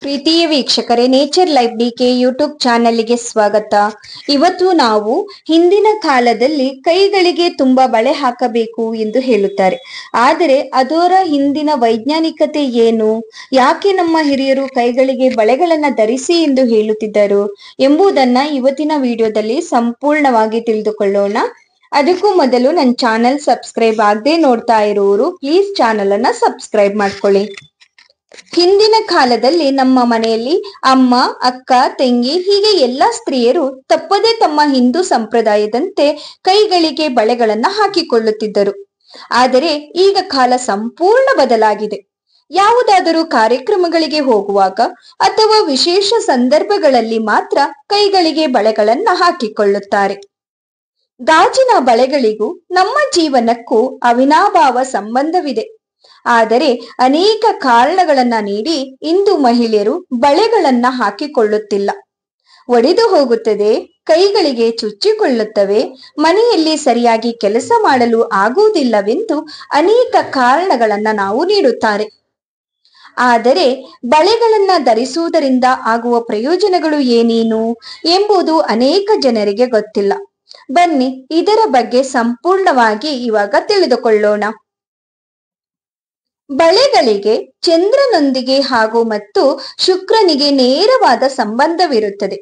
ಪ್ರೀತಿಯ ವೀಕ್ಷಕರೇ, nature life DK YouTube ಚಾನೆಲ್ಗೆ ಸ್ವಾಗತ. ಇವತ್ತು ನಾವು ಹಿಂದಿನ ಕಾಲದಲ್ಲಿ ಕೈಗಳಿಗೆ ತುಂಬಾ ಬಳೆ ಹಾಕಬೇಕು ಎಂದು ಹೇಳುತ್ತಾರೆ. ಆದರೆ ಅದರ ಹಿಂದಿನ ವೈಜ್ಞಾನಿಕತೆ ಏನು, ಯಾಕೆ ನಮ್ಮ ಹಿರಿಯರು ಕೈಗಳಿಗೆ ಬಳೆಗಳನ್ನ ಧರಿಸಿ ಎಂದು ಹೇಳುತ್ತಿದ್ದರು ಎಂಬುದನ್ನ ಇವತ್ತಿನ ವಿಡಿಯೋದಲ್ಲಿ ಸಂಪೂರ್ಣವಾಗಿ ತಿಳಿದುಕೊಳ್ಳೋಣ. ಅದಕ್ಕೂ ಮೊದಲು ನನ್ನ ಚಾನೆಲ್ ಸಬ್ಸ್ಕ್ರೈಬ್ ಆಗದೆ ನೋಡ್ತಾ ಇರೋರು ಪ್ಲೀಸ್ ಚಾನೆಲ್ ಅನ್ನ ಸಬ್ಸ್ಕ್ರೈಬ್ ಮಾಡ್ಕೊಳ್ಳಿ. ಹಿಂದಿನ ಕಾಲದಲ್ಲಿ ನಮ್ಮ ಮನೆಯಲ್ಲಿ ಅಮ್ಮ, ಅಕ್ಕ, ತಂಗಿ ಹೀಗೆ ಎಲ್ಲಾ ಸ್ತ್ರೀಯರು ತಪ್ಪದೆ ತಮ್ಮ ಹಿಂದೂ ಸಂಪ್ರದಾಯದಂತೆ ಕೈಗಳಿಗೆ ಬಳೆಗಳನ್ನ ಹಾಕಿಕೊಳ್ಳುತ್ತಿದ್ದರು. ಆದರೆ ಈಗ ಕಾಲ ಸಂಪೂರ್ಣ ಬದಲಾಗಿದೆ. ಯಾವುದಾದರೂ ಕಾರ್ಯಕ್ರಮಗಳಿಗೆ ಹೋಗುವಾಗ ಅಥವಾ ವಿಶೇಷ ಸಂದರ್ಭಗಳಲ್ಲಿ ಮಾತ್ರ ಕೈಗಳಿಗೆ ಬಳೆಗಳನ್ನ ಹಾಕಿಕೊಳ್ಳುತ್ತಾರೆ. ಗಾಜಿನ ಬಳೆಗಳಿಗೂ ನಮ್ಮ ಜೀವನಕ್ಕೂ ಅವಿನಾಭಾವ ಸಂಬಂಧವಿದೆ. ಆದರೆ ಅನೇಕ ಕಾರಣಗಳನ್ನ ನೀಡಿ ಇಂದು ಮಹಿಳೆಯರು ಬಳೆಗಳನ್ನ ಹಾಕಿಕೊಳ್ಳುತ್ತಿಲ್ಲ. ಒಡೆದು ಹೋಗುತ್ತದೆ, ಕೈಗಳಿಗೆ ಚುಚ್ಚಿಕೊಳ್ಳುತ್ತವೆ, ಮನೆಯಲ್ಲಿ ಸರಿಯಾಗಿ ಕೆಲಸ ಮಾಡಲು ಆಗುವುದಿಲ್ಲವೆಂದು ಅನೇಕ ಕಾರಣಗಳನ್ನ ನಾವು ನೀಡುತ್ತಾರೆ. ಆದರೆ ಬಳೆಗಳನ್ನ ಧರಿಸುವುದರಿಂದ ಆಗುವ ಪ್ರಯೋಜನಗಳು ಏನೇನು ಎಂಬುದು ಅನೇಕ ಜನರಿಗೆ ಗೊತ್ತಿಲ್ಲ. ಬನ್ನಿ ಇದರ ಬಗ್ಗೆ ಸಂಪೂರ್ಣವಾಗಿ ಇವಾಗ ತಿಳಿದುಕೊಳ್ಳೋಣ. ಬಳೆಗಳಿಗೆ ಚಂದ್ರನೊಂದಿಗೆ ಹಾಗೂ ಮತ್ತು ಶುಕ್ರನಿಗೆ ನೇರವಾದ ಸಂಬಂಧವಿರುತ್ತದೆ.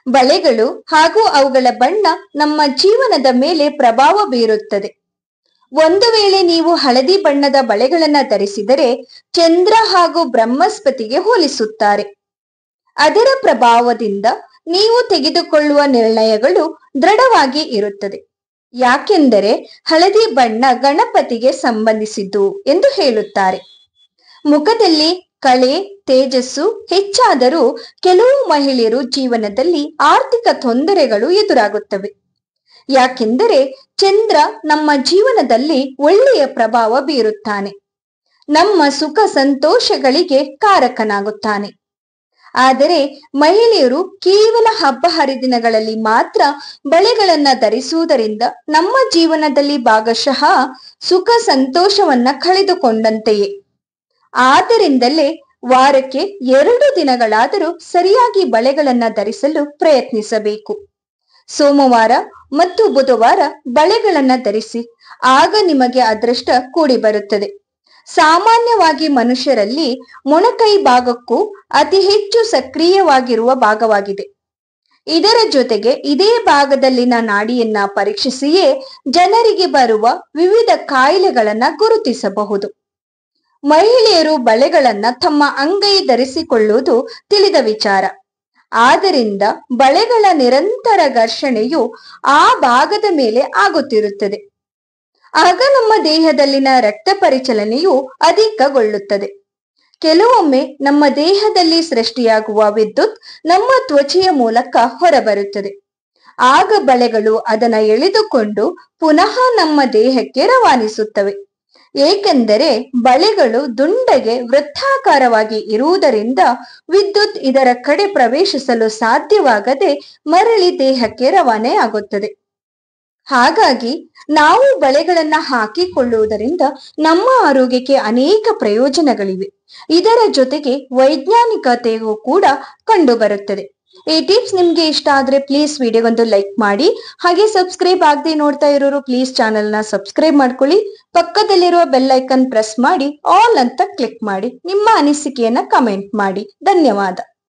ಬಳೆಗಳು ಹಾಗೂ ಅವುಗಳ ಬಣ್ಣ ನಮ್ಮ ಜೀವನದ ಮೇಲೆ ಪ್ರಭಾವ ಬೀರುತ್ತದೆ. ಒಂದು ವೇಳೆ ನೀವು ಹಳದಿ ಬಣ್ಣದ ಬಳೆಗಳನ್ನ ಧರಿಸಿದರೆ ಚಂದ್ರ ಹಾಗೂ ಬ್ರಹ್ಮಸ್ಪತಿಗೆ ಹೋಲಿಸುತ್ತಾರೆ. ಅದರ ಪ್ರಭಾವದಿಂದ ನೀವು ತೆಗೆದುಕೊಳ್ಳುವ ನಿರ್ಣಯಗಳು ದೃಢವಾಗಿ ಇರುತ್ತದೆ. ಯಾಕೆಂದರೆ ಹಳದಿ ಬಣ್ಣ ಗಣಪತಿಗೆ ಸಂಬಂಧಿಸಿದ್ದು ಎಂದು ಹೇಳುತ್ತಾರೆ. ಮುಖದಲ್ಲಿ ಕಳೆ, ತೇಜಸ್ಸು ಹೆಚ್ಚಾದರೂ ಕೆಲವು ಮಹಿಳೆಯರು ಜೀವನದಲ್ಲಿ ಆರ್ಥಿಕ ತೊಂದರೆಗಳು ಎದುರಾಗುತ್ತವೆ. ಯಾಕೆಂದರೆ ಚಂದ್ರ ನಮ್ಮ ಜೀವನದಲ್ಲಿ ಒಳ್ಳೆಯ ಪ್ರಭಾವ ಬೀರುತ್ತಾನೆ, ನಮ್ಮ ಸುಖ ಸಂತೋಷಗಳಿಗೆ ಕಾರಕನಾಗುತ್ತಾನೆ. ಆದರೆ ಮಹಿಳೆಯರು ಕೇವಲ ಹಬ್ಬ ಹರಿದಿನಗಳಲ್ಲಿ ಮಾತ್ರ ಬಳೆಗಳನ್ನ ಧರಿಸುವುದರಿಂದ ನಮ್ಮ ಜೀವನದಲ್ಲಿ ಭಾಗಶಃ ಸುಖ ಸಂತೋಷವನ್ನ ಕಳೆದುಕೊಂಡಂತೆಯೇ. ಆದ್ದರಿಂದಲೇ ವಾರಕ್ಕೆ 2 ದಿನಗಳಾದರೂ ಸರಿಯಾಗಿ ಬಳೆಗಳನ್ನ ಧರಿಸಲು ಪ್ರಯತ್ನಿಸಬೇಕು. ಸೋಮವಾರ ಮತ್ತು ಬುಧವಾರ ಬಳೆಗಳನ್ನ ಧರಿಸಿ, ಆಗ ನಿಮಗೆ ಅದೃಷ್ಟ ಕೂಡಿ ಬರುತ್ತದೆ. ಸಾಮಾನ್ಯವಾಗಿ ಮನುಷ್ಯರಲ್ಲಿ ಮೊಣಕೈ ಭಾಗಕ್ಕೂ ಅತಿ ಹೆಚ್ಚು ಸಕ್ರಿಯವಾಗಿರುವ ಭಾಗವಾಗಿದೆ. ಇದರ ಜೊತೆಗೆ ಇದೇ ಭಾಗದಲ್ಲಿನ ನಾಡಿಯನ್ನ ಪರೀಕ್ಷಿಸಿಯೇ ಜನರಿಗೆ ಬರುವ ವಿವಿಧ ಕಾಯಿಲೆಗಳನ್ನ ಗುರುತಿಸಬಹುದು. ಮಹಿಳೆಯರು ಬಳೆಗಳನ್ನ ತಮ್ಮ ಅಂಗೈ ಧರಿಸಿಕೊಳ್ಳುವುದು ತಿಳಿದ ವಿಚಾರ. ಆದ್ದರಿಂದ ಬಳೆಗಳ ನಿರಂತರ ಘರ್ಷಣೆಯು ಆ ಭಾಗದ ಮೇಲೆ ಆಗುತ್ತಿರುತ್ತದೆ. ಆಗ ನಮ್ಮ ದೇಹದಲ್ಲಿನ ರಕ್ತ ಪರಿಚಲನೆಯು ಅಧಿಕಗೊಳ್ಳುತ್ತದೆ. ಕೆಲವೊಮ್ಮೆ ನಮ್ಮ ದೇಹದಲ್ಲಿ ಸೃಷ್ಟಿಯಾಗುವ ವಿದ್ಯುತ್ ನಮ್ಮ ತ್ವಚೆಯ ಮೂಲಕ ಹೊರಬರುತ್ತದೆ. ಆಗ ಬಳೆಗಳು ಅದನ್ನ ಎಳೆದುಕೊಂಡು ಪುನಃ ನಮ್ಮ ದೇಹಕ್ಕೆ ರವಾನಿಸುತ್ತವೆ. ಏಕೆಂದರೆ ಬಳೆಗಳು ದುಂಡಗೆ ವೃತ್ತಾಕಾರವಾಗಿ ಇರುವುದರಿಂದ ವಿದ್ಯುತ್ ಇದರ ಕಡೆ ಪ್ರವೇಶಿಸಲು ಸಾಧ್ಯವಾಗದೆ ಮರಳಿ ದೇಹಕ್ಕೆ ರವಾನೆ ಆಗುತ್ತದೆ. ಹಾಗಾಗಿ ನಾವು ಬಳೆಗಳನ್ನ ಹಾಕಿಕೊಳ್ಳುವುದರಿಂದ ನಮ್ಮ ಆರೋಗ್ಯಕ್ಕೆ ಅನೇಕ ಪ್ರಯೋಜನಗಳಿವೆ. ಇದರ ಜೊತೆಗೆ ವೈಜ್ಞಾನಿಕತೆಯೂ ಕೂಡ ಕಂಡು ಬರುತ್ತದೆ. ಈ ಟಿಪ್ಸ್ ನಿಮ್ಗೆ ಇಷ್ಟ ಆದ್ರೆ ಪ್ಲೀಸ್ ವಿಡಿಯೋಗೊಂದು ಲೈಕ್ ಮಾಡಿ. ಹಾಗೆ ಸಬ್ಸ್ಕ್ರೈಬ್ ಆಗದೆ ನೋಡ್ತಾ ಇರೋರು ಪ್ಲೀಸ್ ಚಾನೆಲ್ ನ ಸಬ್ಸ್ಕ್ರೈಬ್ ಮಾಡ್ಕೊಳ್ಳಿ. ಪಕ್ಕದಲ್ಲಿರುವ ಬೆಲ್ ಐಕನ್ ಪ್ರೆಸ್ ಮಾಡಿ ಆಲ್ ಅಂತ ಕ್ಲಿಕ್ ಮಾಡಿ. ನಿಮ್ಮ ಅನಿಸಿಕೆಯನ್ನ ಕಮೆಂಟ್ ಮಾಡಿ. ಧನ್ಯವಾದ.